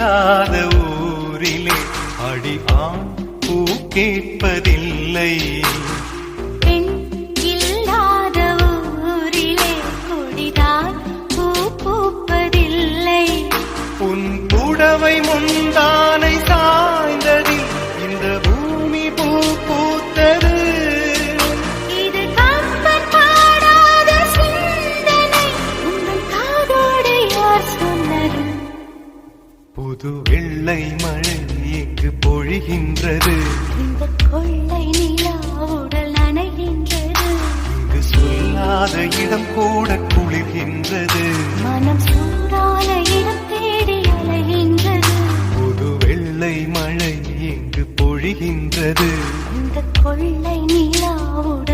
இல்லாத ஊரிலே அடி ஆண் பூ கேட்பதில்லை. பெண் இல்லாத ஊரிலே கொடிதான் பூ பூப்பதில்லை. உன் புடவை முந்தானை சாய்ந்ததில் இந்த பூமி பூ பூத்தது. இது கம்பன் பாடாத சிந்தனை, உங்கள் காதோடு யார் சொன்னது? புது வெள்ளை மழை இங்கு பொழிகின்றது. இந்த கொள்ளை நிலா உடல் நனைகின்றது. இங்கு சொல்லாத இடம் கூட குளிர்கின்றது. மனம் சூடான இடம் தேடி அலைகின்றது. புது வெள்ளை மழை இங்கு பொழிகின்றது. இந்த கொள்ளை நிலா உடல்